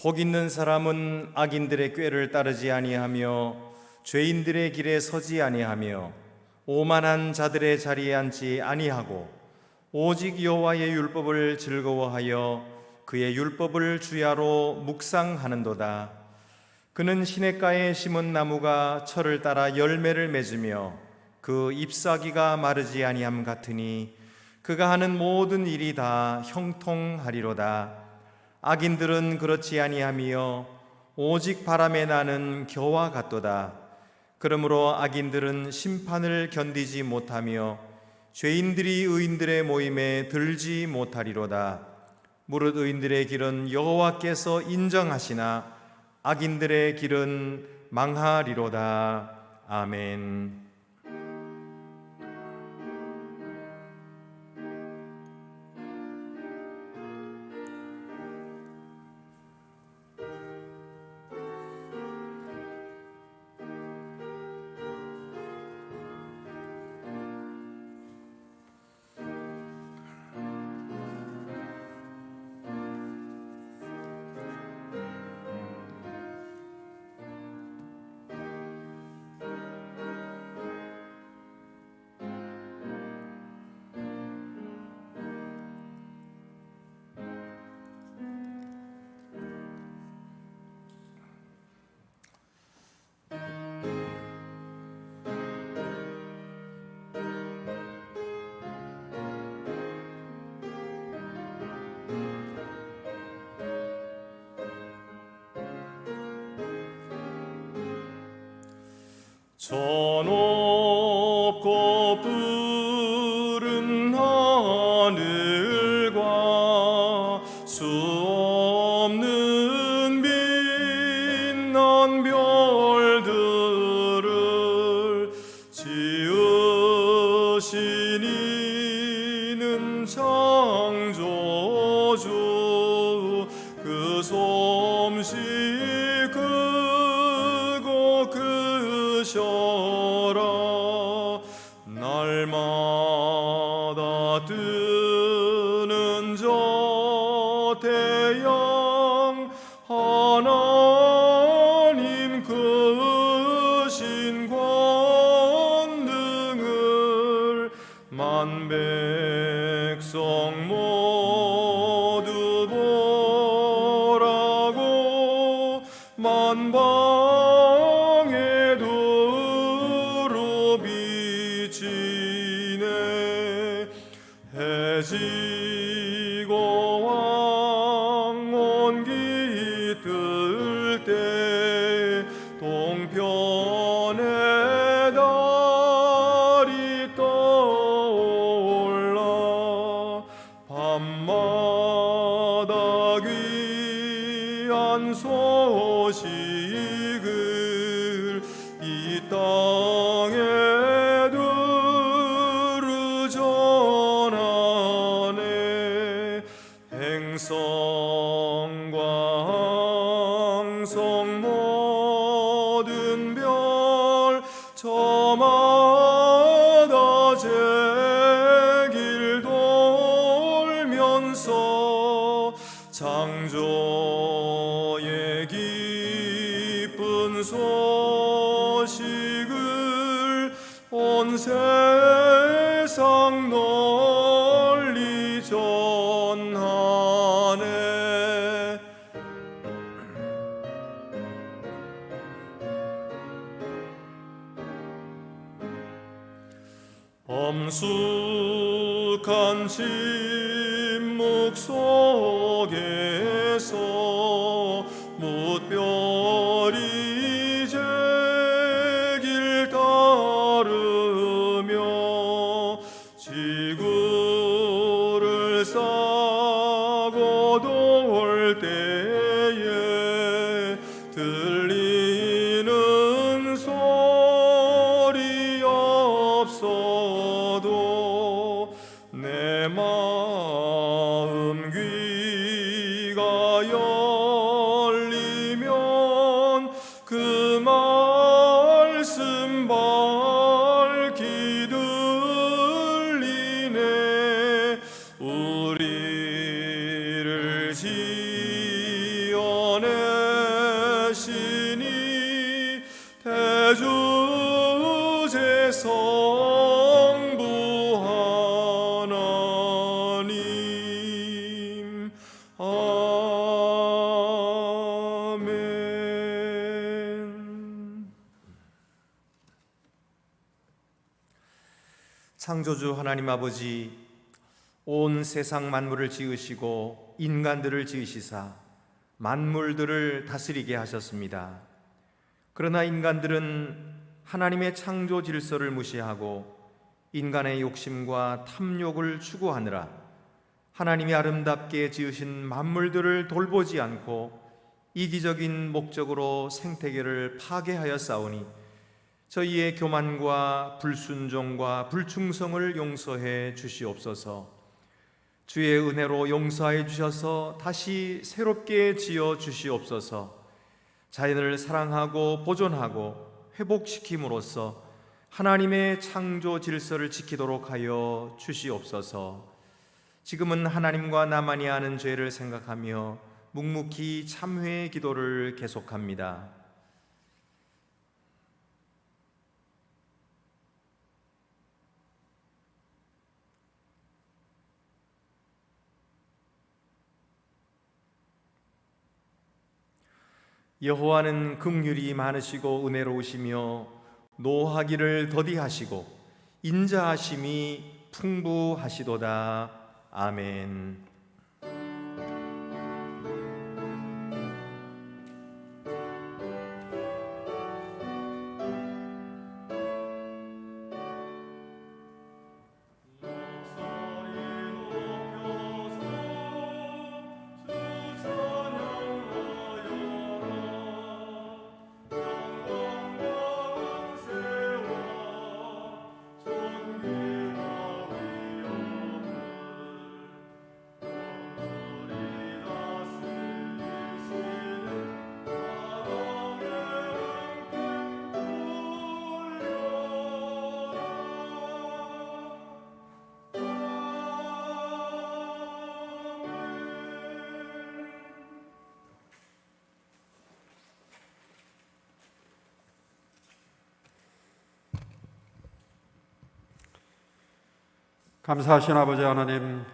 복 있는 사람은 악인들의 꾀를 따르지 아니하며 죄인들의 길에 서지 아니하며 오만한 자들의 자리에 앉지 아니하고 오직 여호와의 율법을 즐거워하여 그의 율법을 주야로 묵상하는도다. 그는 시냇가에 심은 나무가 철을 따라 열매를 맺으며 그 잎사귀가 마르지 아니함 같으니 그가 하는 모든 일이 다 형통하리로다. 악인들은 그렇지 아니하며 오직 바람에 나는 겨와 같도다. 그러므로 악인들은 심판을 견디지 못하며 죄인들이 의인들의 모임에 들지 못하리로다. 무릇 의인들의 길은 여호와께서 인정하시나 악인들의 길은 망하리로다. 아멘. 저 높고 푸른 하늘과 수 없는 빛난 별들을 지으신 이는 창조주 그 솜씨 크고 크셔라. 날마다 뜨는 저 태양 하나님 크신 권능을 만백성 모두 보라고 만방에 두루 비치네. 해지고 왕온기 뜰 때 동편에 달이 떠올라 밤마다 귀한 소식을 이 땅에 두루 전하네. 행성과 항성 모든 별 저마다 제 길 돌면서 창조의 기쁜 소식을 온 세상 널리 전하네. 엄숙한 침묵 속에서 뭇별이 제 길 따르며 지구를 싸고 돌 때에 들리는 소리 없어도 내 마음 귀가 열리면 그 말씀 밝히 들리네. 우리를 지어내 아멘. 창조주 하나님 아버지, 온 세상 만물을 지으시고 인간들을 지으시사 만물들을 다스리게 하셨습니다. 그러나 인간들은 하나님의 창조 질서를 무시하고 인간의 욕심과 탐욕을 추구하느라 하나님이 아름답게 지으신 만물들을 돌보지 않고 이기적인 목적으로 생태계를 파괴하여 싸우니 저희의 교만과 불순종과 불충성을 용서해 주시옵소서. 주의 은혜로 용서해 주셔서 다시 새롭게 지어 주시옵소서. 자연을 사랑하고 보존하고 회복시킴으로써 하나님의 창조 질서를 지키도록 하여 주시옵소서. 지금은 하나님과 나만이 아는 죄를 생각하며 묵묵히 참회의 기도를 계속합니다. 여호와는 긍휼이 많으시고 은혜로우시며 노하기를 더디하시고 인자하심이 풍부하시도다. 아멘. 감사하신 아버지 하나님,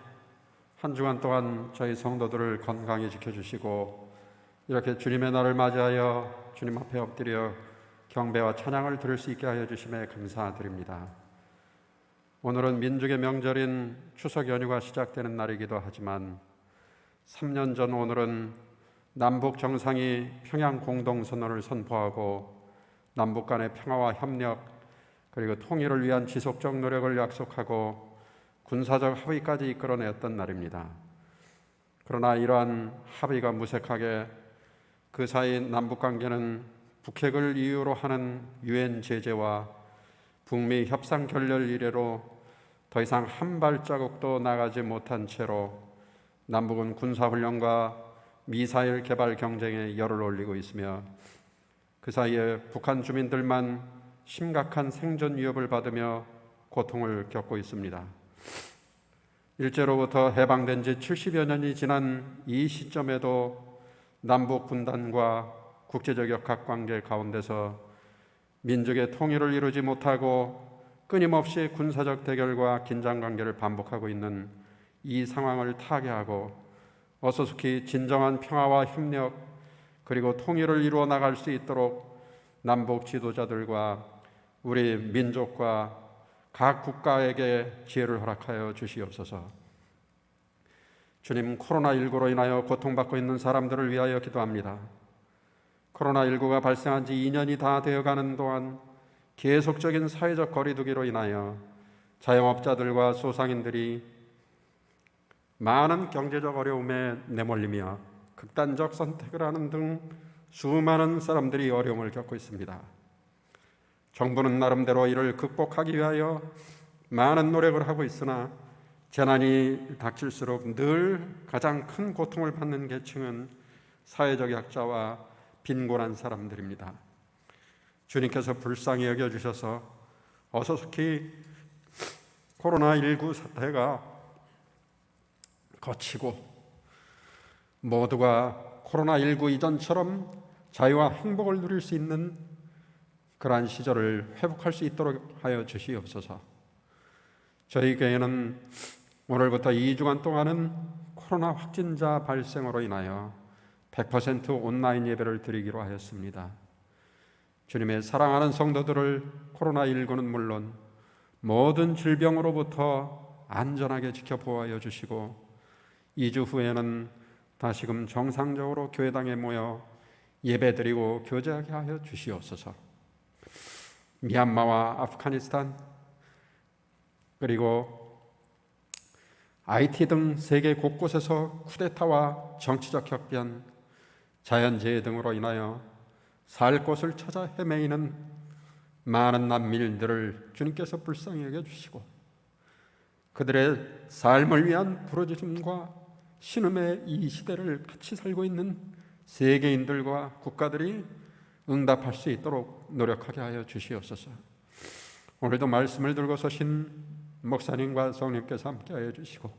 한 주간 동안 저희 성도들을 건강히 지켜주시고 이렇게 주님의 날을 맞이하여 주님 앞에 엎드려 경배와 찬양을 드릴 수 있게 하여 주심에 감사드립니다. 오늘은 민족의 명절인 추석 연휴가 시작되는 날이기도 하지만 3년 전 오늘은 남북 정상이 평양 공동선언을 선포하고 남북 간의 평화와 협력 그리고 통일을 위한 지속적 노력을 약속하고 군사적 합의까지 이끌어냈던 날입니다. 그러나 이러한 합의가 무색하게 그 사이 남북관계는 북핵을 이유로 하는 유엔 제재와 북미 협상 결렬 이래로 더 이상 한 발자국도 나가지 못한 채로 남북은 군사훈련과 미사일 개발 경쟁에 열을 올리고 있으며 그 사이에 북한 주민들만 심각한 생존 위협을 받으며 고통을 겪고 있습니다. 일제로부터 해방된 지 70여 년이 지난 이 시점에도 남북 분단과 국제적 역학관계 가운데서 민족의 통일을 이루지 못하고 끊임없이 군사적 대결과 긴장관계를 반복하고 있는 이 상황을 타개하고 어서숙히 진정한 평화와 협력 그리고 통일을 이루어 나갈 수 있도록 남북 지도자들과 우리 민족과 각 국가에게 지혜를 허락하여 주시옵소서. 주님, 코로나19로 인하여 고통받고 있는 사람들을 위하여 기도합니다. 코로나19가 발생한 지 2년이 다 되어가는 동안 계속적인 사회적 거리두기로 인하여 자영업자들과 소상인들이 많은 경제적 어려움에 내몰리며 극단적 선택을 하는 등 수많은 사람들이 어려움을 겪고 있습니다. 정부는 나름대로 이를 극복하기 위하여 많은 노력을 하고 있으나 재난이 닥칠수록 늘 가장 큰 고통을 받는 계층은 사회적 약자와 빈곤한 사람들입니다. 주님께서 불쌍히 여겨주셔서 어서속히 코로나19 사태가 거치고 모두가 코로나19 이전처럼 자유와 행복을 누릴 수 있는 그러한 시절을 회복할 수 있도록 하여 주시옵소서. 저희 교회는 오늘부터 2주간 동안은 코로나 확진자 발생으로 인하여 100% 온라인 예배를 드리기로 하였습니다. 주님의 사랑하는 성도들을 코로나19는 물론 모든 질병으로부터 안전하게 지켜보호하여 주시고 2주 후에는 다시금 정상적으로 교회당에 모여 예배드리고 교제하게 하여 주시옵소서. 미얀마와 아프가니스탄 그리고 하이티 등 세계 곳곳에서 쿠데타와 정치적 격변, 자연재해 등으로 인하여 살 곳을 찾아 헤매이는 많은 난민들을 주님께서 불쌍히 여겨주시고 그들의 삶을 위한 부르짖음과 신음의 이 시대를 같이 살고 있는 세계인들과 국가들이 응답할 수 있도록 노력하게 하여 주시옵소서. 오늘도 말씀을 들고 서신 목사님과 성령께서 함께하여 주시고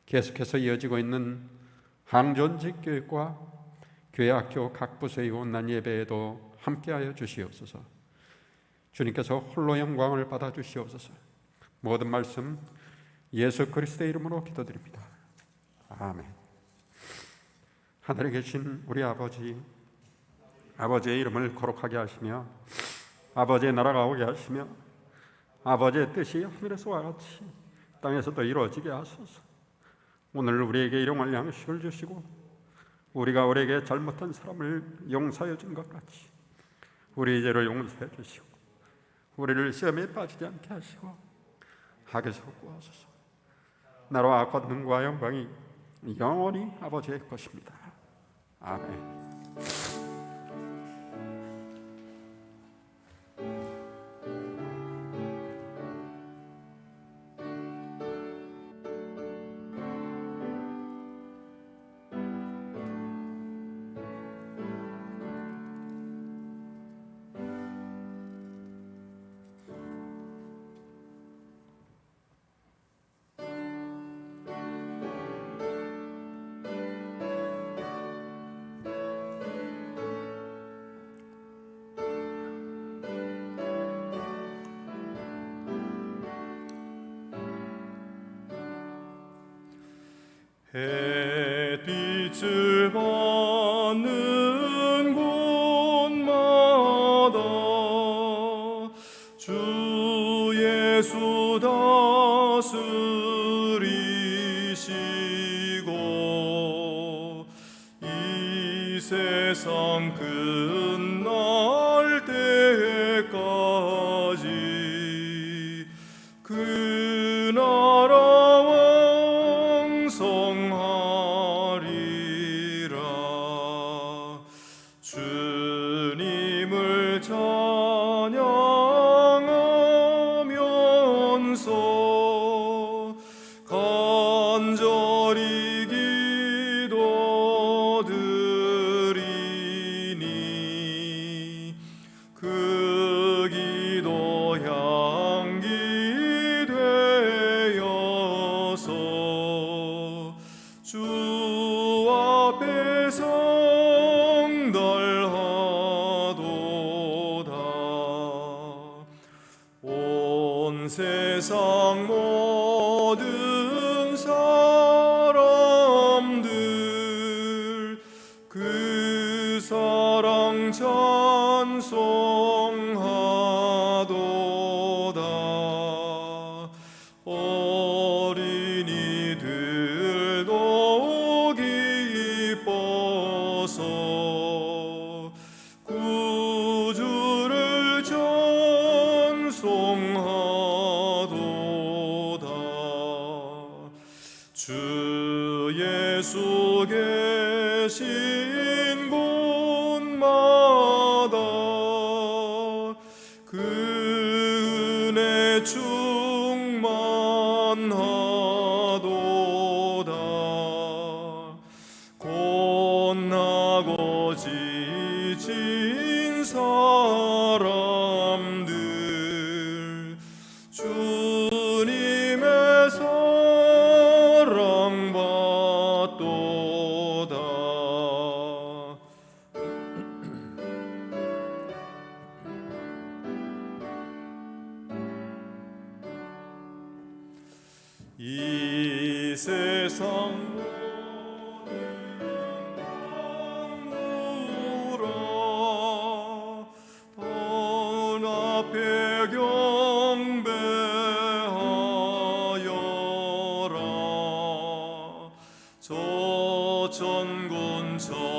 계속해서 이어지고 있는 항존직 교육과 교회 학교 각 부서의 온난 예배에도 함께하여 주시옵소서. 주님께서 홀로 영광을 받아 주시옵소서. 모든 말씀 예수 그리스도의 이름으로 기도드립니다. 아멘. 하늘에 계신 우리 아버지, 아버지의 이름을 거룩하게 하시며 아버지의 나라가 오게 하시며 아버지의 뜻이 하늘에서와 같이 땅에서도 이루어지게 하소서. 오늘 우리에게 일용할 양식을 주시고 우리가 우리에게 잘못한 사람을 용서해 준 것 같이 우리 죄를 용서해 주시고 우리를 시험에 빠지지 않게 하시고 악에서 구하소서. 나라와 권능과 영광이 영원히 아버지의 것입니다. 아멘. 햇빛을 받는 곳마다 주 예수 다스리시고 이 세상 끝날 때까지 그 나라 성하리라. 주님을 찬양하면서 간절히 기도드리니 그 기도 향기 되어서 주 앞에 성달하도다. 온 세상 모든 사람들 그 사랑 찬송하도다. 어린이들도 기뻐서 구주를 찬송하도다. 주 예수 계신 곳마다 그 은혜 충만하도다. 곧나고 지친 사람들 주님의 사랑 받도다. 이 세상 천군 천사다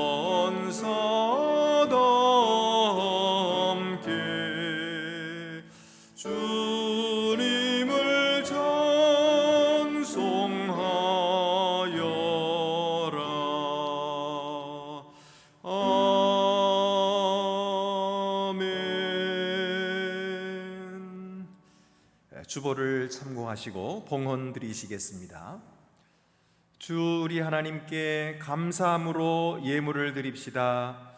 함께 주님을 찬송하여라. 아멘. 주보를 참고하시고 봉헌 드리시겠습니다. 주 우리 하나님께 감사함으로 예물을 드립시다.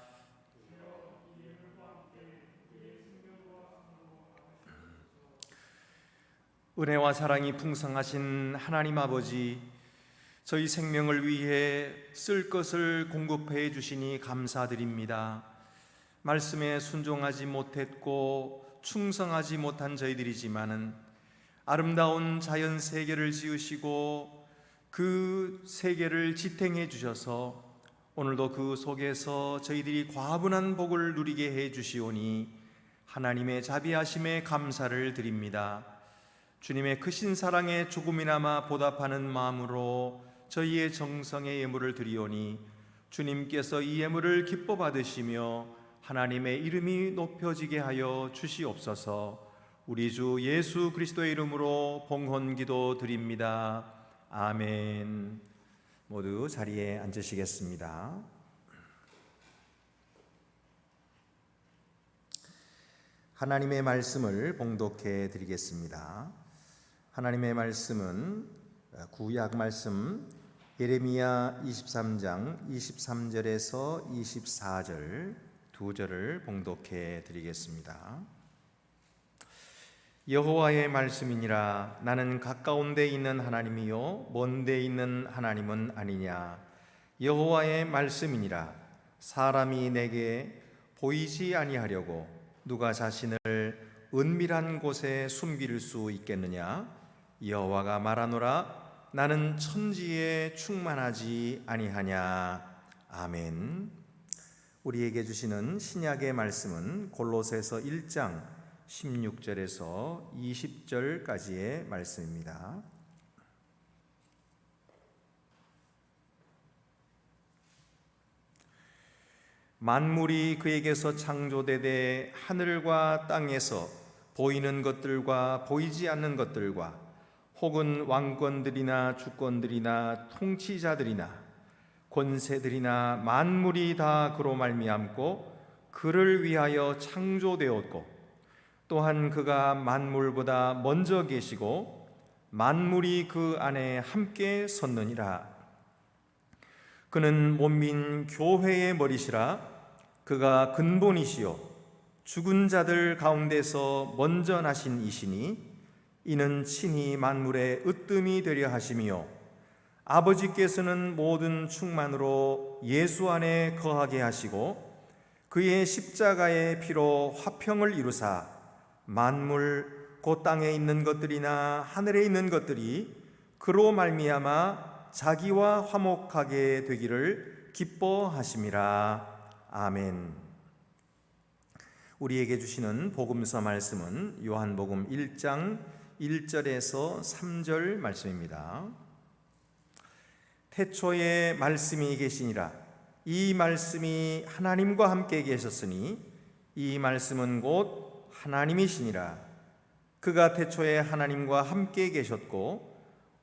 은혜와 사랑이 풍성하신 하나님 아버지, 저희 생명을 위해 쓸 것을 공급해 주시니 감사드립니다. 말씀에 순종하지 못했고 충성하지 못한 저희들이지만은 아름다운 자연 세계를 지으시고 그 세계를 지탱해 주셔서 오늘도 그 속에서 저희들이 과분한 복을 누리게 해 주시오니 하나님의 자비하심에 감사를 드립니다. 주님의 크신 사랑에 조금이나마 보답하는 마음으로 저희의 정성의 예물을 드리오니 주님께서 이 예물을 기뻐 받으시며 하나님의 이름이 높여지게 하여 주시옵소서. 우리 주 예수 그리스도의 이름으로 봉헌기도 드립니다. 아멘. 모두 자리에 앉으시겠습니다. 하나님의 말씀을 봉독해 드리겠습니다. 하나님의 말씀은 구약 말씀 예레미야 23장 23절에서 24절 두 절을 봉독해 드리겠습니다. 여호와의 말씀이니라. 나는 가까운 데 있는 하나님이요 먼 데 있는 하나님은 아니냐. 여호와의 말씀이니라. 사람이 내게 보이지 아니하려고 누가 자신을 은밀한 곳에 숨길 수 있겠느냐. 여호와가 말하노라. 나는 천지에 충만하지 아니하냐. 아멘. 우리에게 주시는 신약의 말씀은 골로새서 1장 16절에서 20절까지의 말씀입니다. 만물이 그에게서 창조되되 하늘과 땅에서 보이는 것들과 보이지 않는 것들과 혹은 왕권들이나 주권들이나 통치자들이나 권세들이나 만물이 다 그로 말미암고 그를 위하여 창조되었고 또한 그가 만물보다 먼저 계시고 만물이 그 안에 함께 섰느니라. 그는 몸민 교회의 머리시라. 그가 근본이시요 죽은 자들 가운데서 먼저 나신 이시니 이는 친히 만물의 으뜸이 되려 하심이요 아버지께서는 모든 충만으로 예수 안에 거하게 하시고 그의 십자가의 피로 화평을 이루사 만물 곧 땅에 있는 것들이나 하늘에 있는 것들이 그로 말미암아 자기와 화목하게 되기를 기뻐하심이라. 아멘. 우리에게 주시는 복음서 말씀은 요한복음 1장 1절에서 3절 말씀입니다. 태초에 말씀이 계시니라. 이 말씀이 하나님과 함께 계셨으니 이 말씀은 곧 하나님이시니라. 그가 태초에 하나님과 함께 계셨고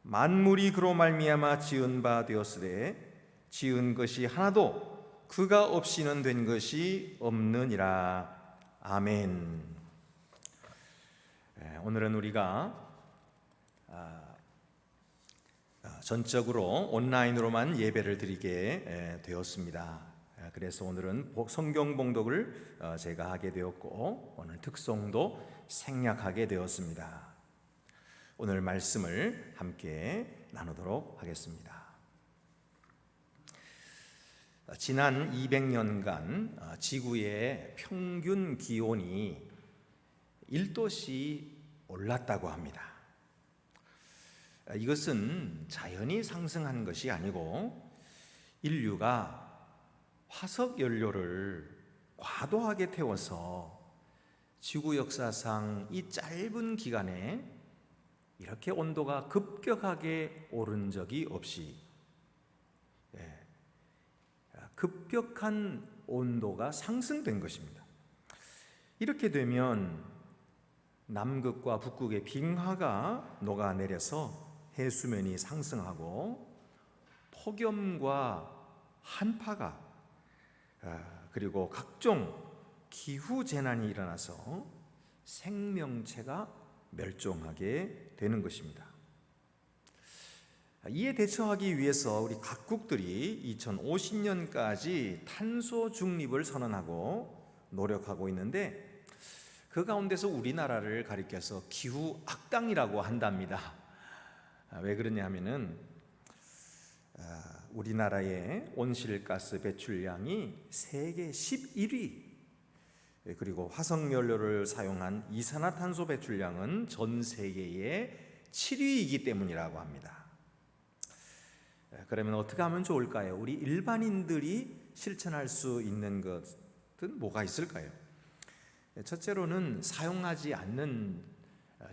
만물이 그로 말미암아 지은 바 되었으되 지은 것이 하나도 그가 없이는 된 것이 없느니라. 아멘. 오늘은 우리가 전적으로 온라인으로만 예배를 드리게 되었습니다. 그래서 오늘은 성경 봉독을 제가 하게 되었고 오늘 특송도 생략하게 되었습니다. 오늘 말씀을 함께 나누도록 하겠습니다. 지난 200년간 지구의 평균 기온이 1도씩 올랐다고 합니다. 이것은 자연이 상승한 것이 아니고 인류가 화석 연료를 과도하게 태워서 지구 역사상 이 짧은 기간에 이렇게 온도가 급격하게 오른 적이 없이 급격한 온도가 상승된 것입니다. 이렇게 되면 남극과 북극의 빙하가 녹아내려서 해수면이 상승하고 폭염과 한파가 그리고 각종 기후 재난이 일어나서 생명체가 멸종하게 되는 것입니다. 이에 대처하기 위해서 우리 각국들이 2050년까지 탄소 중립을 선언하고 노력하고 있는데, 그 가운데서 우리나라를 가리켜서 기후 악당이라고 한답니다. 왜 그러냐 하면은 우리나라의 온실가스 배출량이 세계 11위, 그리고 화석연료를 사용한 이산화탄소 배출량은 전 세계의 7위이기 때문이라고 합니다. 그러면 어떻게 하면 좋을까요? 우리 일반인들이 실천할 수 있는 것은 뭐가 있을까요? 첫째로는 사용하지 않는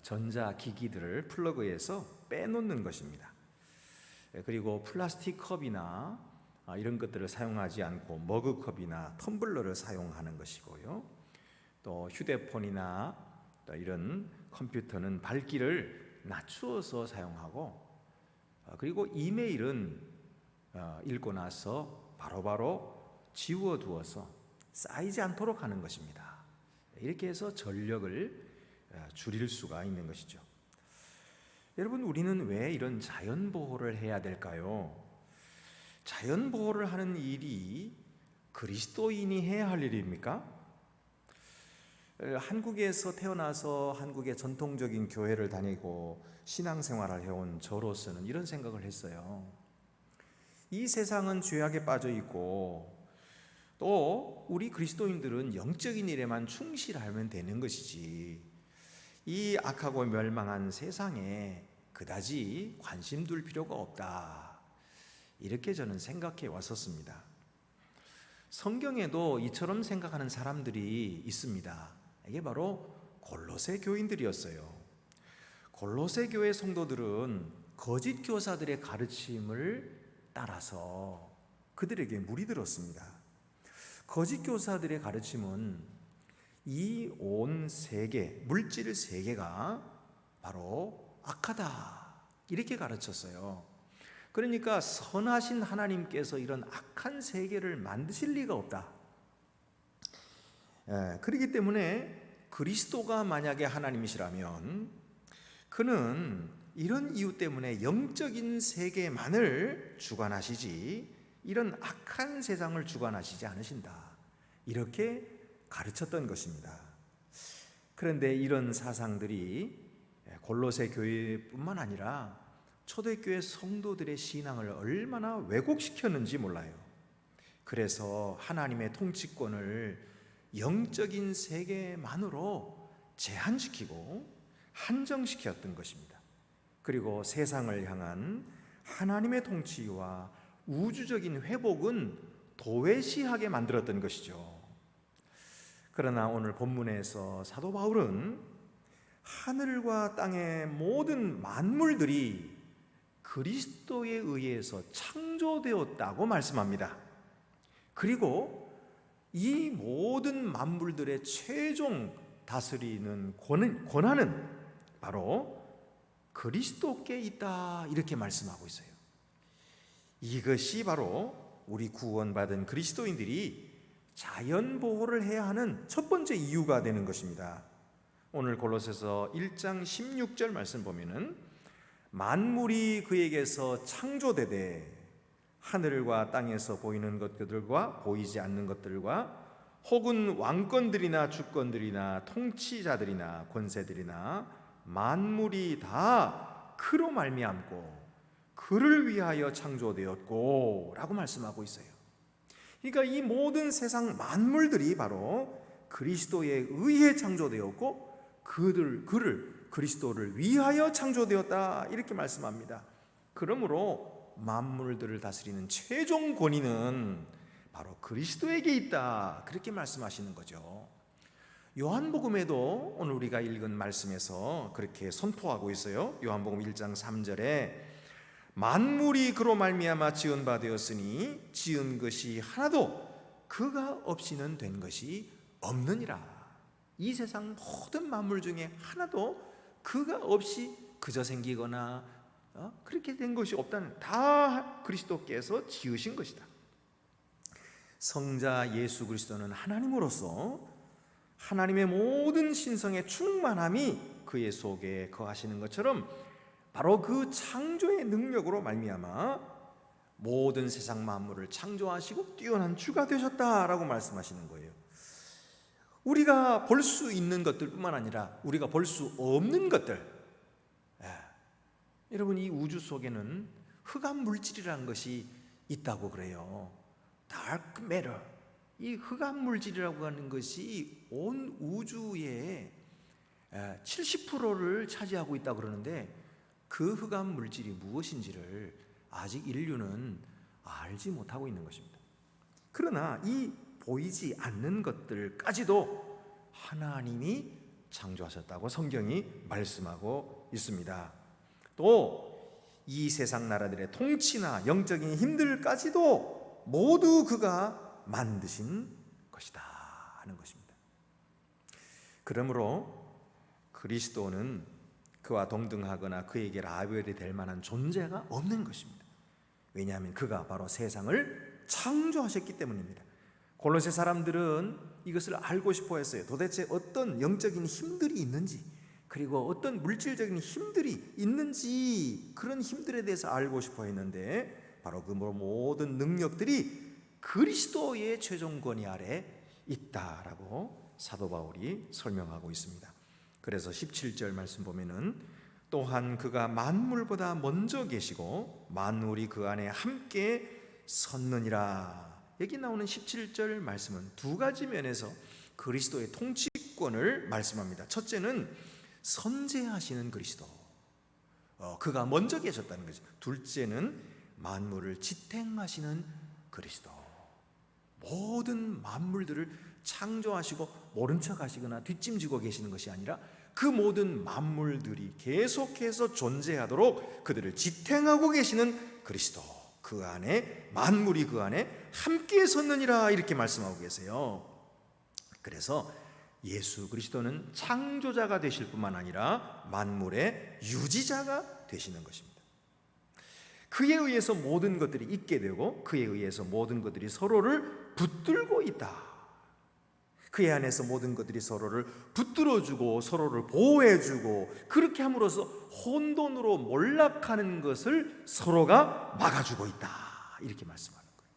전자기기들을 플러그에서 빼놓는 것입니다. 그리고 플라스틱 컵이나 이런 것들을 사용하지 않고 머그컵이나 텀블러를 사용하는 것이고요. 또 휴대폰이나 또 이런 컴퓨터는 밝기를 낮추어서 사용하고, 그리고 이메일은 읽고 나서 바로바로 지워두어서 쌓이지 않도록 하는 것입니다. 이렇게 해서 전력을 줄일 수가 있는 것이죠. 여러분, 우리는 왜 이런 자연 보호를 해야 될까요? 자연 보호를 하는 일이 그리스도인이 해야 할 일입니까? 한국에서 태어나서 한국의 전통적인 교회를 다니고 신앙생활을 해온 저로서는 이런 생각을 했어요. 이 세상은 죄악에 빠져 있고 또 우리 그리스도인들은 영적인 일에만 충실하면 되는 것이지, 이 악하고 멸망한 세상에 그다지 관심 둘 필요가 없다, 이렇게 저는 생각해 왔었습니다. 성경에도 이처럼 생각하는 사람들이 있습니다. 이게 바로 골로새 교인들이었어요. 골로새 교회 성도들은 거짓 교사들의 가르침을 따라서 그들에게 물이 들었습니다. 거짓 교사들의 가르침은 이 온 세계, 물질 세계가 바로 악하다, 이렇게 가르쳤어요. 그러니까 선하신 하나님께서 이런 악한 세계를 만드실 리가 없다. 그렇기 때문에 그리스도가 만약에 하나님이시라면 그는 이런 이유 때문에 영적인 세계만을 주관하시지 이런 악한 세상을 주관하시지 않으신다, 이렇게 가르쳤던 것입니다. 그런데 이런 사상들이 골로새 교회뿐만 아니라 초대교회 성도들의 신앙을 얼마나 왜곡시켰는지 몰라요. 그래서 하나님의 통치권을 영적인 세계만으로 제한시키고 한정시켰던 것입니다. 그리고 세상을 향한 하나님의 통치와 우주적인 회복은 도외시하게 만들었던 것이죠. 그러나 오늘 본문에서 사도 바울은 하늘과 땅의 모든 만물들이 그리스도에 의해서 창조되었다고 말씀합니다. 그리고 이 모든 만물들의 최종 다스리는 권한은 바로 그리스도께 있다, 이렇게 말씀하고 있어요. 이것이 바로 우리 구원받은 그리스도인들이 자연 보호를 해야 하는 첫 번째 이유가 되는 것입니다. 오늘 골로새서 1장 16절 말씀 보면은 만물이 그에게서 창조되되 하늘과 땅에서 보이는 것들과 보이지 않는 것들과 혹은 왕권들이나 주권들이나 통치자들이나 권세들이나 만물이 다 그로 말미암고 그를 위하여 창조되었고 라고 말씀하고 있어요. 그러니까 이 모든 세상 만물들이 바로 그리스도에 의해 창조되었고 그를 그리스도를 위하여 창조되었다, 이렇게 말씀합니다. 그러므로 만물들을 다스리는 최종 권위는 바로 그리스도에게 있다, 그렇게 말씀하시는 거죠. 요한복음에도 오늘 우리가 읽은 말씀에서 그렇게 선포하고 있어요. 요한복음 1장 3절에 만물이 그로 말미암아 지은 바 되었으니 지은 것이 하나도 그가 없이는 된 것이 없느니라. 이 세상 모든 만물 중에 하나도 그가 없이 그저 생기거나 그렇게 된 것이 없다는, 다 그리스도께서 지으신 것이다. 성자 예수 그리스도는 하나님으로서 하나님의 모든 신성의 충만함이 그의 속에 거하시는 것처럼 바로 그 창조의 능력으로 말미암아 모든 세상 만물을 창조하시고 뛰어난 주가 되셨다라고 말씀하시는 거예요. 우리가 볼 수 있는 것들뿐만 아니라 우리가 볼 수 없는 것들, 여러분, 이 우주 속에는 흑암 물질이라는 것이 있다고 그래요. 다크 매터, 이 흑암 물질이라고 하는 것이 온 우주의 70%를 차지하고 있다고 그러는데, 그 흑암 물질이 무엇인지를 아직 인류는 알지 못하고 있는 것입니다. 그러나 이 보이지 않는 것들까지도 하나님이 창조하셨다고 성경이 말씀하고 있습니다. 또 이 세상 나라들의 통치나 영적인 힘들까지도 모두 그가 만드신 것이다 하는 것입니다. 그러므로 그리스도는 그와 동등하거나 그에게 라벨이 될 만한 존재가 없는 것입니다. 왜냐하면 그가 바로 세상을 창조하셨기 때문입니다. 골로새 사람들은 이것을 알고 싶어 했어요. 도대체 어떤 영적인 힘들이 있는지, 그리고 어떤 물질적인 힘들이 있는지, 그런 힘들에 대해서 알고 싶어 했는데 바로 그 모든 능력들이 그리스도의 최종 권위 아래 있다라고 사도 바울이 설명하고 있습니다. 그래서 17절 말씀 보면은 또한 그가 만물보다 먼저 계시고 만물이 그 안에 함께 섰느니라. 여기 나오는 17절 말씀은 두 가지 면에서 그리스도의 통치권을 말씀합니다. 첫째는 선재하시는 그리스도, 그가 먼저 계셨다는 거죠. 둘째는 만물을 지탱하시는 그리스도, 모든 만물들을 창조하시고 모른 척 하시거나 뒷짐지고 계시는 것이 아니라 그 모든 만물들이 계속해서 존재하도록 그들을 지탱하고 계시는 그리스도, 그 안에 만물이 그 안에 함께 섰느니라, 이렇게 말씀하고 계세요. 그래서 예수 그리스도는 창조자가 되실 뿐만 아니라 만물의 유지자가 되시는 것입니다. 그에 의해서 모든 것들이 있게 되고 그에 의해서 모든 것들이 서로를 붙들고 있다. 그의 안에서 모든 것들이 서로를 붙들어주고 서로를 보호해주고, 그렇게 함으로써 혼돈으로 몰락하는 것을 서로가 막아주고 있다, 이렇게 말씀하는 거예요.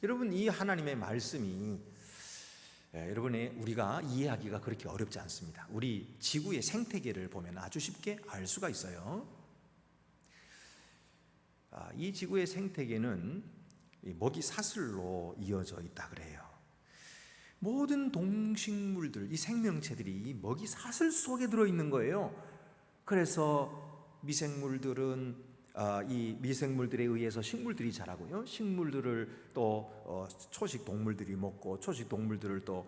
여러분, 이 하나님의 말씀이 여러분의 우리가 이해하기가 그렇게 어렵지 않습니다. 우리 지구의 생태계를 보면 아주 쉽게 알 수가 있어요. 이 지구의 생태계는 먹이 사슬로 이어져 있다 그래요. 모든 동식물들, 이 생명체들이 이 먹이 사슬 속에 들어있는 거예요. 그래서 미생물들은 이 미생물들에 의해서 식물들이 자라고요. 식물들을 또 초식 동물들이 먹고, 초식 동물들을 또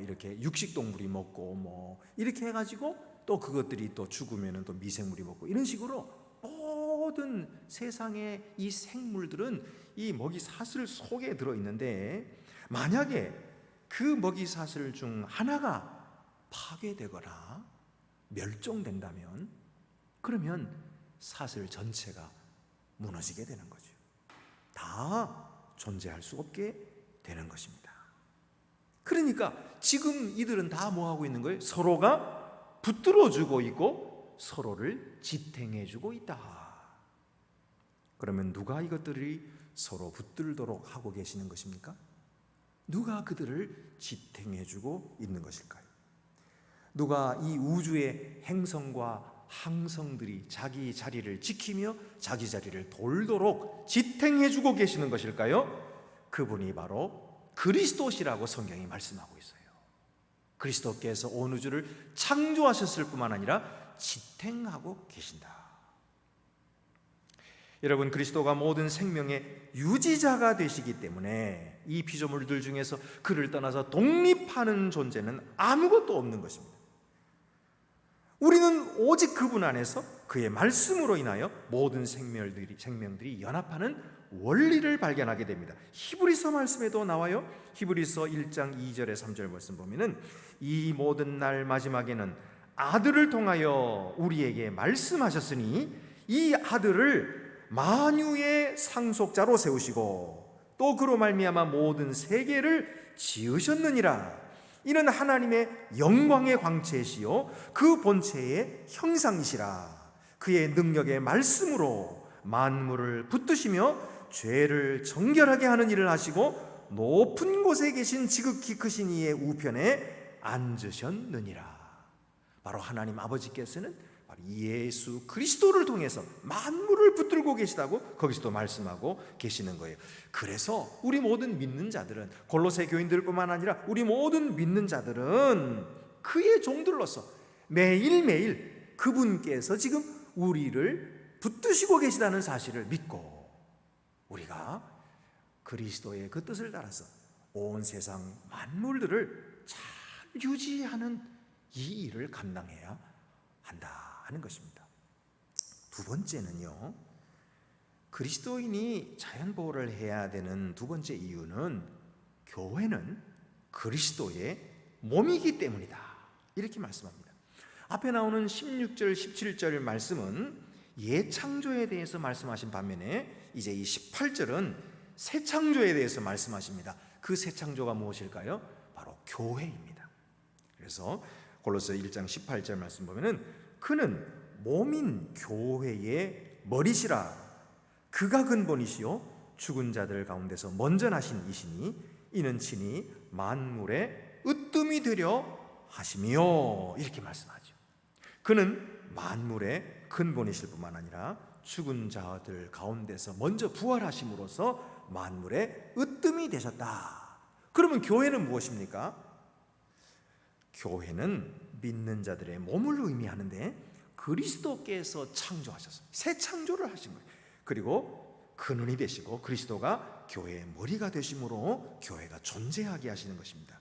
이렇게 육식 동물이 먹고, 뭐 이렇게 해가지고 또 그것들이 또 죽으면은 또 미생물이 먹고, 이런 식으로 모든 세상의 이 생물들은 이 먹이 사슬 속에 들어 있는데, 만약에 그 먹이 사슬 중 하나가 파괴되거나 멸종된다면, 그러면 사슬 전체가 무너지게 되는 거죠. 다 존재할 수 없게 되는 것입니다. 그러니까 지금 이들은 다 뭐하고 있는 거예요? 서로가 붙들어주고 있고 서로를 지탱해주고 있다. 그러면 누가 이것들이 서로 붙들도록 하고 계시는 것입니까? 누가 그들을 지탱해주고 있는 것일까요? 누가 이 우주의 행성과 항성들이 자기 자리를 지키며 자기 자리를 돌도록 지탱해주고 계시는 것일까요? 그분이 바로 그리스도시라고 성경이 말씀하고 있어요. 그리스도께서 온 우주를 창조하셨을 뿐만 아니라 지탱하고 계신다. 여러분, 그리스도가 모든 생명의 유지자가 되시기 때문에 이 피조물들 중에서 그를 떠나서 독립하는 존재는 아무것도 없는 것입니다. 우리는 오직 그분 안에서 그의 말씀으로 인하여 모든 생명들이 연합하는 원리를 발견하게 됩니다. 히브리서 말씀에도 나와요. 히브리서 1장 2절에 3절 말씀 보면은 이 모든 날 마지막에는 아들을 통하여 우리에게 말씀하셨으니 이 아들을 만유의 상속자로 세우시고 또 그로 말미암아 모든 세계를 지으셨느니라. 이는 하나님의 영광의 광채시요 그 본체의 형상이시라. 그의 능력의 말씀으로 만물을 붙드시며 죄를 정결하게 하는 일을 하시고 높은 곳에 계신 지극히 크신 이의 우편에 앉으셨느니라. 바로 하나님 아버지께서는 바로 예수 그리스도를 통해서 만물을 붙들고 계시다고 거기서도 말씀하고 계시는 거예요. 그래서 우리 모든 믿는 자들은, 골로새 교인들뿐만 아니라 우리 모든 믿는 자들은 그의 종들로서 매일매일 그분께서 지금 우리를 붙드시고 계시다는 사실을 믿고 우리가 그리스도의 그 뜻을 따라서 온 세상 만물들을 잘 유지하는 이 일을 감당해야 한다 하는 것입니다. 두 번째는요, 그리스도인이 자연보호를 해야 되는 두 번째 이유는 교회는 그리스도의 몸이기 때문이다 이렇게 말씀합니다. 앞에 나오는 16절 17절 말씀은 예창조에 대해서 말씀하신 반면에 이제 이 18절은 새창조에 대해서 말씀하십니다. 그 새창조가 무엇일까요? 바로 교회입니다. 그래서 골로새 1장 18절 말씀 보면은 그는 몸인 교회의 머리시라. 그가 근본이시요 죽은 자들 가운데서 먼저 나신 이시니 이는 친히 만물의 으뜸이 되려 하심이요 이렇게 말씀하죠. 그는 만물의 근본이실 뿐만 아니라 죽은 자들 가운데서 먼저 부활하심으로써 만물의 으뜸이 되셨다. 그러면 교회는 무엇입니까? 교회는 믿는 자들의 몸을 의미하는데 그리스도께서 창조하셔서 새 창조를 하신 거예요. 그리고 근원이 되시고 그리스도가 교회의 머리가 되심으로 교회가 존재하게 하시는 것입니다.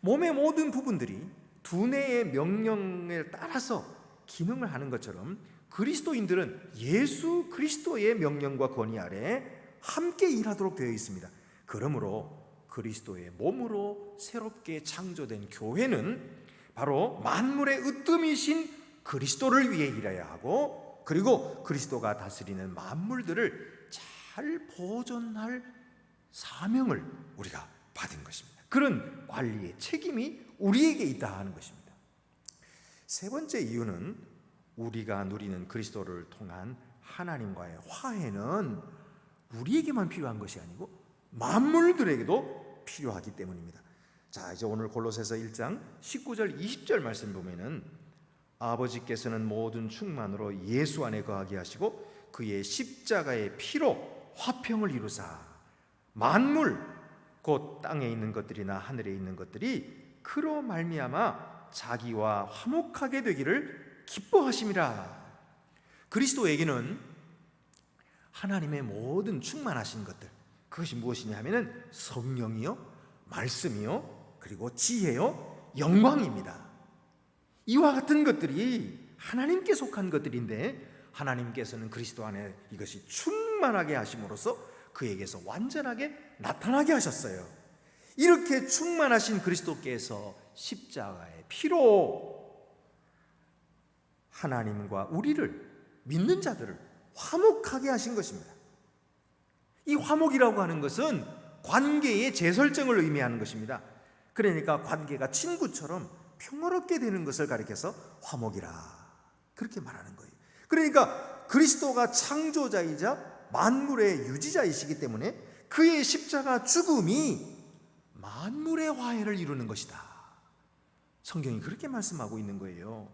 몸의 모든 부분들이 두뇌의 명령에 따라서 기능을 하는 것처럼 그리스도인들은 예수 그리스도의 명령과 권위 아래 함께 일하도록 되어 있습니다. 그러므로 그리스도의 몸으로 새롭게 창조된 교회는 바로 만물의 으뜸이신 그리스도를 위해 일해야 하고, 그리고 그리스도가 다스리는 만물들을 잘 보존할 사명을 우리가 받은 것입니다. 그런 관리의 책임이 우리에게 있다 하는 것입니다. 세 번째 이유는 우리가 누리는 그리스도를 통한 하나님과의 화해는 우리에게만 필요한 것이 아니고 만물들에게도 필요하기 때문입니다. 자, 이제 오늘 골로새서 1장 19절 20절 말씀 보면은 아버지께서는 모든 충만으로 예수 안에 거하게 하시고 그의 십자가의 피로 화평을 이루사 만물 곧 땅에 있는 것들이나 하늘에 있는 것들이 그로 말미암아 자기와 화목하게 되기를 기뻐하심이라. 그리스도에게는 하나님의 모든 충만하신 것들, 그것이 무엇이냐 하면은 성령이요, 말씀이요, 그리고 지혜요, 영광입니다. 이와 같은 것들이 하나님께 속한 것들인데 하나님께서는 그리스도 안에 이것이 충만하게 하심으로써 그에게서 완전하게 나타나게 하셨어요. 이렇게 충만하신 그리스도께서 십자가의 피로 하나님과 우리를, 믿는 자들을 화목하게 하신 것입니다. 이 화목이라고 하는 것은 관계의 재설정을 의미하는 것입니다. 그러니까 관계가 친구처럼 평화롭게 되는 것을 가리켜서 화목이라 그렇게 말하는 거예요. 그러니까 그리스도가 창조자이자 만물의 유지자이시기 때문에 그의 십자가 죽음이 만물의 화해를 이루는 것이다. 성경이 그렇게 말씀하고 있는 거예요.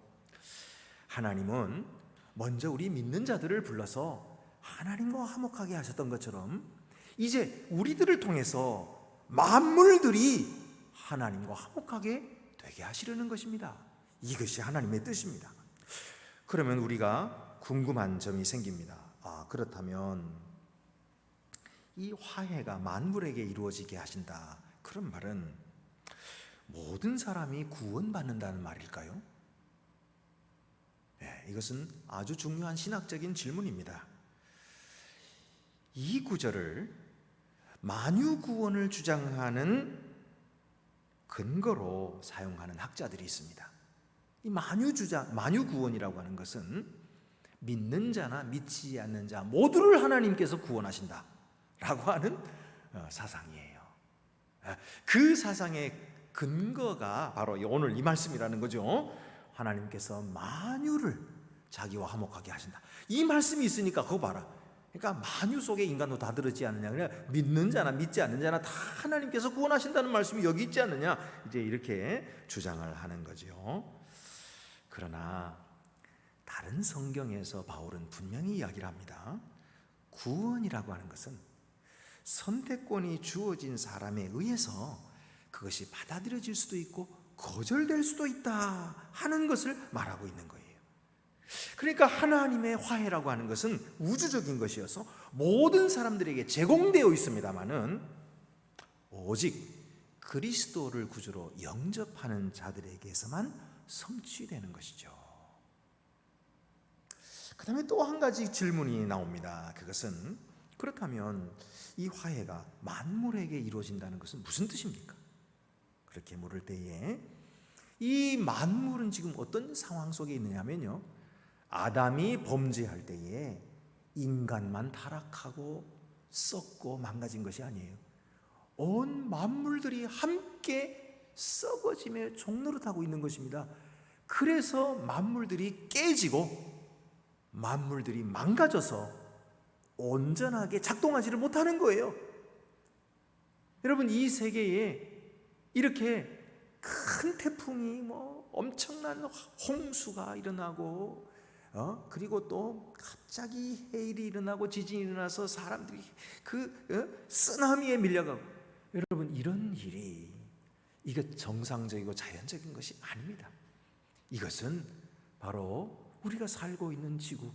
하나님은 먼저 우리 믿는 자들을 불러서 하나님과 화목하게 하셨던 것처럼 이제 우리들을 통해서 만물들이 하나님과 화목하게 되게 하시려는 것입니다. 이것이 하나님의 뜻입니다. 그러면 우리가 궁금한 점이 생깁니다. 그렇다면 이 화해가 만물에게 이루어지게 하신다, 그런 말은 모든 사람이 구원받는다는 말일까요? 이것은 아주 중요한 신학적인 질문입니다. 이 구절을 만유구원을 주장하는 근거로 사용하는 학자들이 있습니다. 이 만유구원이라고 하는 것은 믿는 자나 믿지 않는 자 모두를 하나님께서 구원하신다 라고 하는 사상이에요. 그 사상의 근거가 바로 오늘 이 말씀이라는 거죠. 하나님께서 만유를 자기와 화목하게 하신다. 이 말씀이 있으니까 그거 봐라. 그러니까 만유 속에 인간도 다 들었지 않느냐. 그냥 믿는 자나 믿지 않는 자나 다 하나님께서 구원하신다는 말씀이 여기 있지 않느냐. 이제 이렇게 주장을 하는 거죠. 그러나 다른 성경에서 바울은 분명히 이야기를 합니다. 구원이라고 하는 것은 선택권이 주어진 사람에 의해서 그것이 받아들여질 수도 있고 거절될 수도 있다 하는 것을 말하고 있는 거예요. 그러니까 하나님의 화해라고 하는 것은 우주적인 것이어서 모든 사람들에게 제공되어 있습니다마는 오직 그리스도를 구주로 영접하는 자들에게서만 성취되는 것이죠. 그 다음에 또 한 가지 질문이 나옵니다. 그것은 그렇다면 이 화해가 만물에게 이루어진다는 것은 무슨 뜻입니까? 그렇게 물을 때에 이 만물은 지금 어떤 상황 속에 있느냐면요, 아담이 범죄할 때에 인간만 타락하고 썩고 망가진 것이 아니에요. 온 만물들이 함께 썩어짐의 종노릇하고 있는 것입니다. 그래서 만물들이 깨지고 만물들이 망가져서 온전하게 작동하지를 못하는 거예요. 여러분, 이 세계에 이렇게 큰 태풍이 엄청난 홍수가 일어나고 그리고 또 갑자기 해일이 일어나고 지진이 일어나서 사람들이 쓰나미에 밀려가고, 여러분, 이런 일이 이게 정상적이고 자연적인 것이 아닙니다. 이것은 바로 우리가 살고 있는 지구,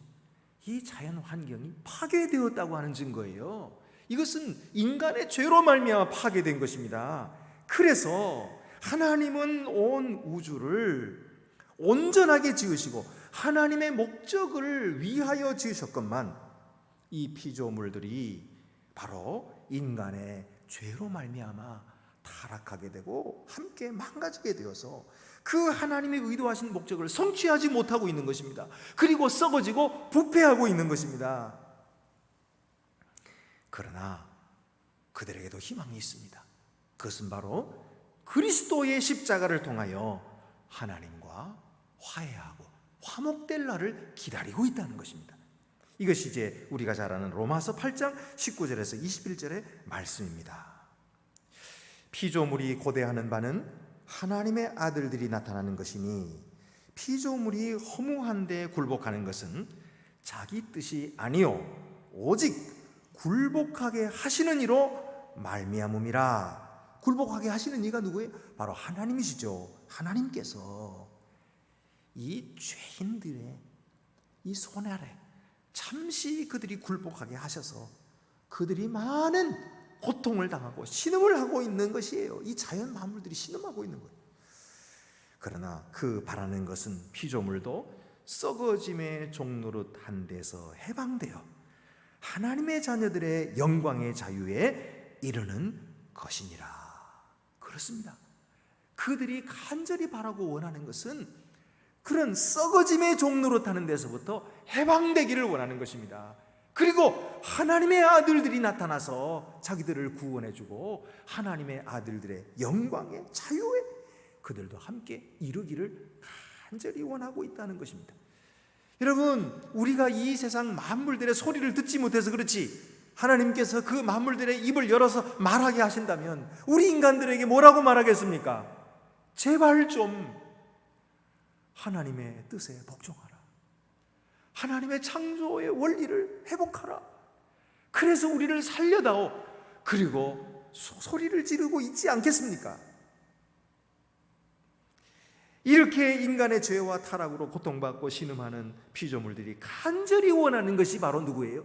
이 자연 환경이 파괴되었다고 하는 증거예요. 이것은 인간의 죄로 말미암아 파괴된 것입니다. 그래서 하나님은 온 우주를 온전하게 지으시고 하나님의 목적을 위하여 지으셨건만 이 피조물들이 바로 인간의 죄로 말미암아 타락하게 되고 함께 망가지게 되어서 그 하나님의 의도하신 목적을 성취하지 못하고 있는 것입니다. 그리고 썩어지고 부패하고 있는 것입니다. 그러나 그들에게도 희망이 있습니다. 그것은 바로 그리스도의 십자가를 통하여 하나님과 화해하고 화목될 날을 기다리고 있다는 것입니다. 이것이 이제 우리가 잘 아는 로마서 8장 19절에서 21절의 말씀입니다. 피조물이 고대하는 바는 하나님의 아들들이 나타나는 것이니 피조물이 허무한데 굴복하는 것은 자기 뜻이 아니요 오직 굴복하게 하시는 이로 말미암음이라. 굴복하게 하시는 이가 누구예요? 바로 하나님이시죠. 하나님께서 이 죄인들의 이 손 아래 잠시 그들이 굴복하게 하셔서 그들이 많은 고통을 당하고 신음을 하고 있는 것이에요. 이 자연 만물들이 신음하고 있는 거예요. 그러나 그 바라는 것은 피조물도 썩어짐의 종노릇한 데서 해방되어 하나님의 자녀들의 영광의 자유에 이르는 것이니라. 그렇습니다. 그들이 간절히 바라고 원하는 것은 그런 썩어짐의 종노릇하는 데서부터 해방되기를 원하는 것입니다. 그리고 하나님의 아들들이 나타나서 자기들을 구원해주고 하나님의 아들들의 영광의 자유에 그들도 함께 이루기를 간절히 원하고 있다는 것입니다. 여러분, 우리가 이 세상 만물들의 소리를 듣지 못해서 그렇지 하나님께서 그 만물들의 입을 열어서 말하게 하신다면 우리 인간들에게 뭐라고 말하겠습니까? 제발 좀 하나님의 뜻에 복종하라. 하나님의 창조의 원리를 회복하라. 그래서 우리를 살려다오. 그리고 소리를 지르고 있지 않겠습니까? 이렇게 인간의 죄와 타락으로 고통받고 신음하는 피조물들이 간절히 원하는 것이 바로 누구예요?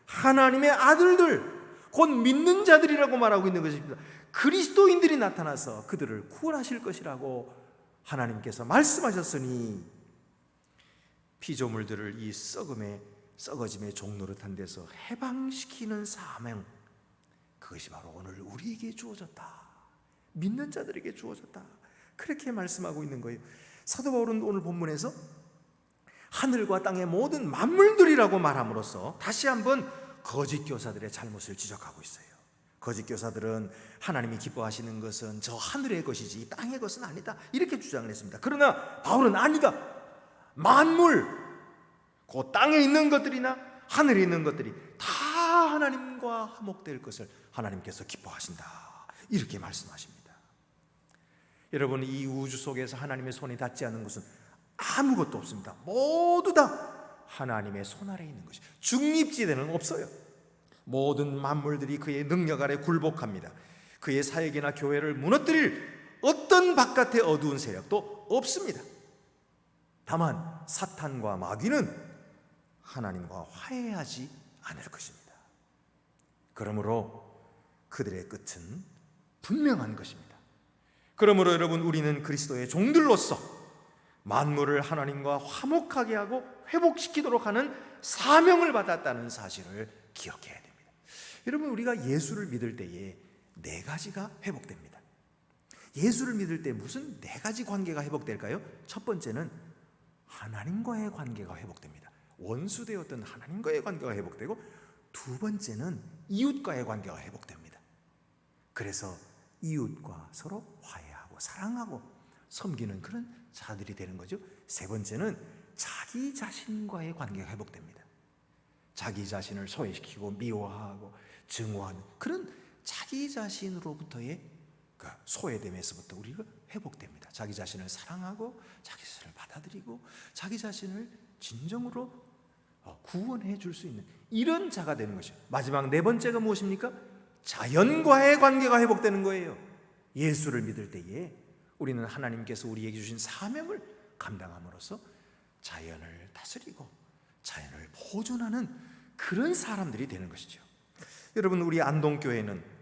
하나님의 아들들, 곧 믿는 자들이라고 말하고 있는 것입니다. 그리스도인들이 나타나서 그들을 구원하실 것이라고 하나님께서 말씀하셨으니 피조물들을 이 썩어짐의 종노릇한 데서 해방시키는 사명, 그것이 바로 오늘 우리에게 주어졌다. 믿는 자들에게 주어졌다. 그렇게 말씀하고 있는 거예요. 사도 바울은 오늘 본문에서 하늘과 땅의 모든 만물들이라고 말함으로써 다시 한번 거짓 교사들의 잘못을 지적하고 있어요. 거짓 교사들은 하나님이 기뻐하시는 것은 저 하늘의 것이지 이 땅의 것은 아니다, 이렇게 주장을 했습니다. 그러나 바울은 아니다. 만물, 그 땅에 있는 것들이나 하늘에 있는 것들이 다 하나님과 화목될 것을 하나님께서 기뻐하신다, 이렇게 말씀하십니다. 여러분, 이 우주 속에서 하나님의 손이 닿지 않는 것은 아무것도 없습니다. 모두 다 하나님의 손 아래에 있는 것이, 중립지대는 없어요. 모든 만물들이 그의 능력 아래 굴복합니다. 그의 사역이나 교회를 무너뜨릴 어떤 바깥의 어두운 세력도 없습니다. 다만 사탄과 마귀는 하나님과 화해하지 않을 것입니다. 그러므로 그들의 끝은 분명한 것입니다. 그러므로 여러분, 우리는 그리스도의 종들로서 만물을 하나님과 화목하게 하고 회복시키도록 하는 사명을 받았다는 사실을 기억해야 됩니다. 여러분, 우리가 예수를 믿을 때에 네 가지가 회복됩니다. 예수를 믿을 때 무슨 네 가지 관계가 회복될까요? 첫 번째는 하나님과의 관계가 회복됩니다. 원수되었던 하나님과의 관계가 회복되고, 두 번째는 이웃과의 관계가 회복됩니다. 그래서 이웃과 서로 화해하고 사랑하고 섬기는 그런 자들이 되는 거죠. 세 번째는 자기 자신과의 관계가 회복됩니다. 자기 자신을 소외시키고 미워하고 증오하는 그런 자기 자신으로부터의 그 소외됨에서부터 우리가 회복됩니다. 자기 자신을 사랑하고 자기 자신을 받아들이고 자기 자신을 진정으로 구원해 줄 수 있는 이런 자가 되는 것이죠. 마지막 네 번째가 무엇입니까? 자연과의 관계가 회복되는 거예요. 예수를 믿을 때에 우리는 하나님께서 우리에게 주신 사명을 감당함으로써 자연을 다스리고 자연을 보존하는 그런 사람들이 되는 것이죠. 여러분, 우리 안동교회는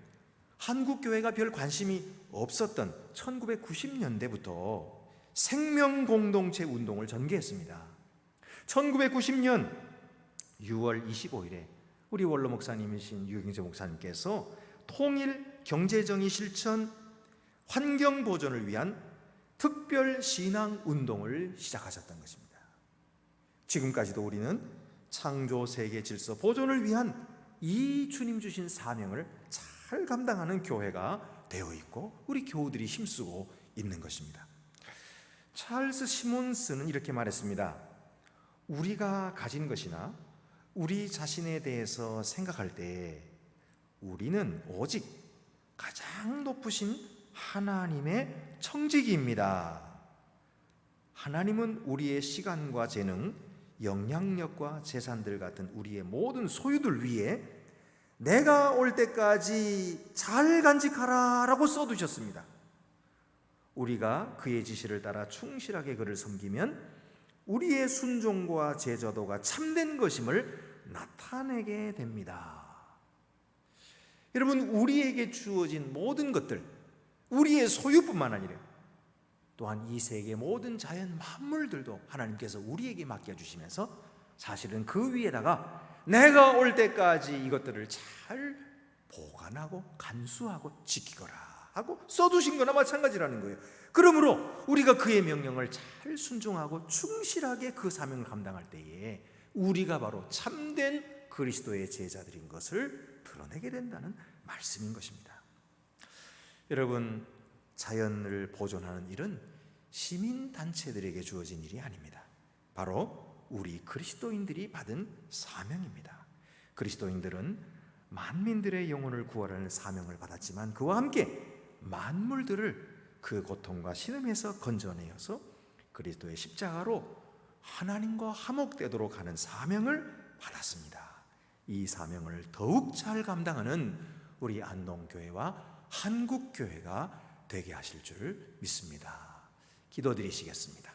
한국교회가 별 관심이 없었던 1990년대부터 생명공동체 운동을 전개했습니다. 1990년 6월 25일에 우리 원로 목사님이신 유경재 목사님께서 통일 경제정의 실천 환경 보존을 위한 특별 신앙 운동을 시작하셨던 것입니다. 지금까지도 우리는 창조 세계 질서 보존을 위한 이 주님 주신 사명을 잘 감당하는 교회가 되어 있고 우리 교우들이 힘쓰고 있는 것입니다. 찰스 시몬스는 이렇게 말했습니다. 우리가 가진 것이나 우리 자신에 대해서 생각할 때 우리는 오직 가장 높으신 하나님의 청지기입니다. 하나님은 우리의 시간과 재능, 영향력과 재산들 같은 우리의 모든 소유들 위에 내가 올 때까지 잘 간직하라 라고 써두셨습니다. 우리가 그의 지시를 따라 충실하게 그를 섬기면 우리의 순종과 제자도가 참된 것임을 나타내게 됩니다. 여러분, 우리에게 주어진 모든 것들, 우리의 소유뿐만 아니라 또한 이 세계 모든 자연 만물들도 하나님께서 우리에게 맡겨주시면서 사실은 그 위에다가 내가 올 때까지 이것들을 잘 보관하고 간수하고 지키거라 하고 써두신 거나 마찬가지라는 거예요. 그러므로 우리가 그의 명령을 잘 순종하고 충실하게 그 사명을 감당할 때에 우리가 바로 참된 그리스도의 제자들인 것을 드러내게 된다는 말씀인 것입니다. 여러분, 자연을 보존하는 일은 시민단체들에게 주어진 일이 아닙니다. 바로 우리 그리스도인들이 받은 사명입니다. 그리스도인들은 만민들의 영혼을 구하라는 사명을 받았지만 그와 함께 만물들을 그 고통과 신음에서 건져내어서 그리스도의 십자가로 하나님과 화목되도록 하는 사명을 받았습니다. 이 사명을 더욱 잘 감당하는 우리 안동교회와 한국교회가 되게 하실 줄 믿습니다. 기도드리시겠습니다.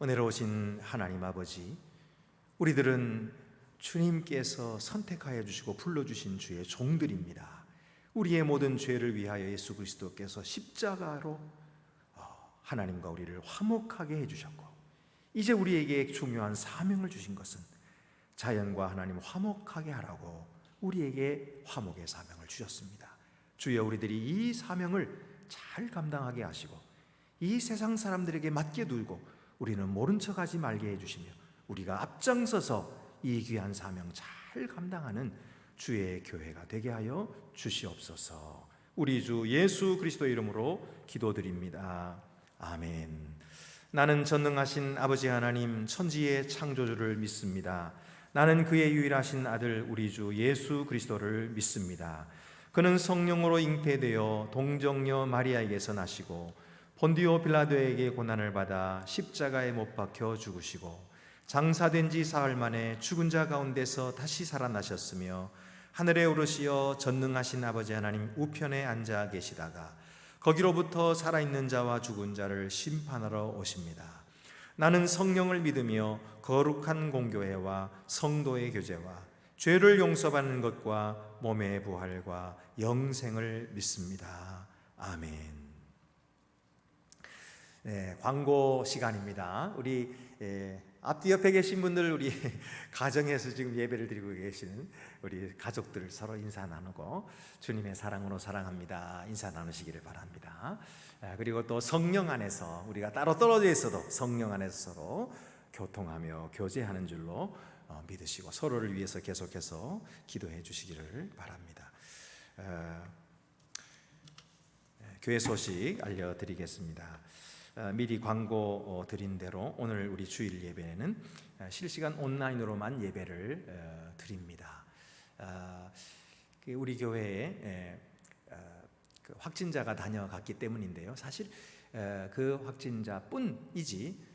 은혜로우신 하나님 아버지, 우리들은 주님께서 선택하여 주시고 불러주신 주의 종들입니다. 우리의 모든 죄를 위하여 예수 그리스도께서 십자가로 하나님과 우리를 화목하게 해주셨고 이제 우리에게 중요한 사명을 주신 것은 자연과 하나님 화목하게 하라고 우리에게 화목의 사명을 주셨습니다. 주여, 우리들이 이 사명을 잘 감당하게 하시고 이 세상 사람들에게 맡겨 두고 우리는 모른 척하지 말게 해주시며 우리가 앞장서서 이 귀한 사명 잘 감당하는 주의 교회가 되게 하여 주시옵소서. 우리 주 예수 그리스도의 이름으로 기도드립니다. 아멘. 나는 전능하신 아버지 하나님 천지의 창조주를 믿습니다. 나는 그의 유일하신 아들 우리 주 예수 그리스도를 믿습니다. 그는 성령으로 잉태되어 동정녀 마리아에게서 나시고 본디오 빌라도에게 고난을 받아 십자가에 못 박혀 죽으시고 장사된 지 사흘 만에 죽은 자 가운데서 다시 살아나셨으며 하늘에 오르시어 전능하신 아버지 하나님 우편에 앉아 계시다가 거기로부터 살아있는 자와 죽은 자를 심판하러 오십니다. 나는 성령을 믿으며 거룩한 공교회와 성도의 교제와 죄를 용서받는 것과 몸의 부활과 영생을 믿습니다. 아멘. 네, 광고 시간입니다. 우리 앞뒤 옆에 계신 분들, 우리 가정에서 지금 예배를 드리고 계시는 우리 가족들 서로 인사 나누고 주님의 사랑으로 사랑합니다 인사 나누시기를 바랍니다. 그리고 또 성령 안에서 우리가 따로 떨어져 있어도 성령 안에서 서로 교통하며 교제하는 줄로 믿으시고 서로를 위해서 계속해서 기도해 주시기를 바랍니다. 교회 소식 알려드리겠습니다. 미리 광고 드린 대로 오늘 우리 주일 예배는 실시간 온라인으로만 예배를 드립니다. 우리 교회에 확진자가 다녀갔기 때문인데요. 사실 그 확진자뿐이지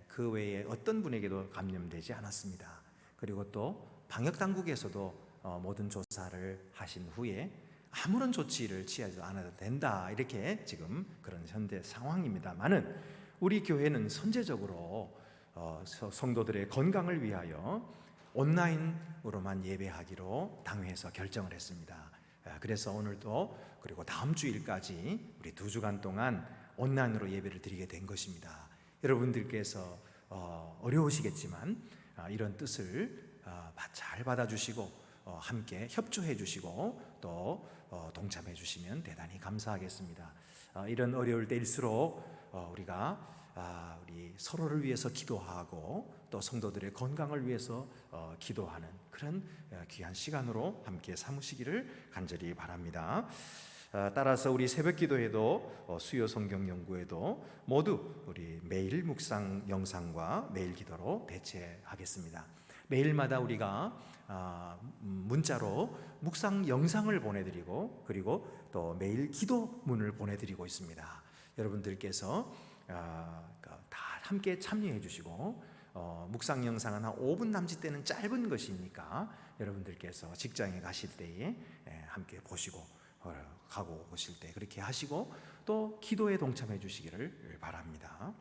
그 외에 어떤 분에게도 감염되지 않았습니다. 그리고 또 방역당국에서도 모든 조사를 하신 후에 아무런 조치를 취하지 않아도 된다, 이렇게 지금 그런 현재 상황입니다만은 우리 교회는 선제적으로 성도들의 건강을 위하여 온라인으로만 예배하기로 당회에서 결정을 했습니다. 그래서 오늘도 그리고 다음 주일까지 우리 2주간 동안 온라인으로 예배를 드리게 된 것입니다. 여러분들께서 어려우시겠지만 이런 뜻을 잘 받아주시고 함께 협조해 주시고 또 동참해 주시면 대단히 감사하겠습니다. 이런 어려울 때일수록 우리가 우리 서로를 위해서 기도하고 또 성도들의 건강을 위해서 기도하는 그런 귀한 시간으로 함께 삼으시기를 간절히 바랍니다. 따라서 우리 새벽 기도에도 수요 성경 연구에도 모두 우리 매일 묵상 영상과 매일 기도로 대체하겠습니다. 매일마다 우리가 문자로 묵상 영상을 보내드리고 그리고 또 매일 기도문을 보내드리고 있습니다. 여러분들께서 다 함께 참여해 주시고 묵상 영상은 한 5분 남짓되는 짧은 것이니까 여러분들께서 직장에 가실 때에 함께 보시고 가고 오실 때 그렇게 하시고 또 기도에 동참해 주시기를 바랍니다.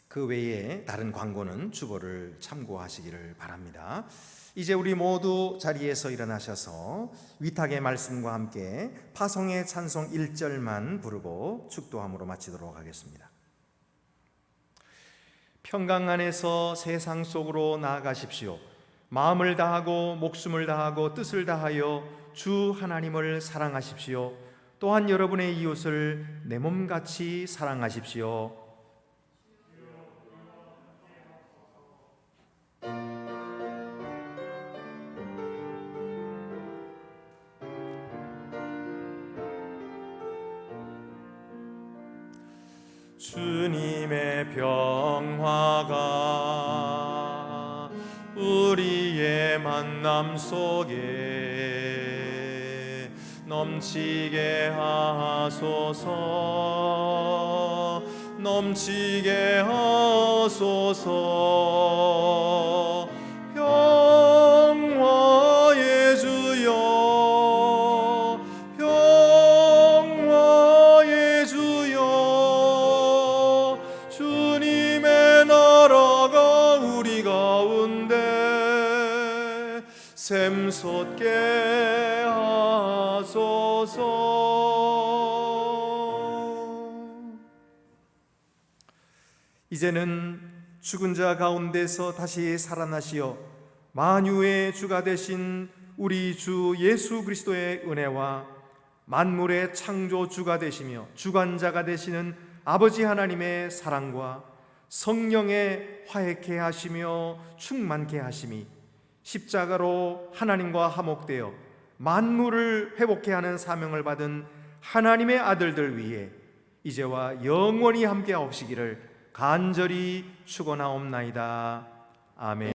그 외에 다른 광고는 주보를 참고하시기를 바랍니다. 이제 우리 모두 자리에서 일어나셔서 위탁의 말씀과 함께 파송의 찬송 1절만 부르고 축도함으로 마치도록 하겠습니다. 평강 안에서 세상 속으로 나아가십시오. 마음을 다하고 목숨을 다하고 뜻을 다하여 주 하나님을 사랑하십시오. 또한 여러분의 이웃을 내 몸같이 사랑하십시오. 주님의 평화가 우리의 만남 속에 넘치게 하소서, 넘치게 하소서. 평화의 주여, 평화의 주여, 주님의 나라가 우리 가운데 샘솟게 하소서. 이제는 죽은 자 가운데서 다시 살아나시어 만유의 주가 되신 우리 주 예수 그리스도의 은혜와 만물의 창조주가 되시며 주관자가 되시는 아버지 하나님의 사랑과 성령의 화해케 하시며 충만케 하심이 십자가로 하나님과 화목되어 만물을 회복케 하는 사명을 받은 하나님의 아들들 위해 이제와 영원히 함께 하옵시기를 간절히 축원하옵나이다. 아멘.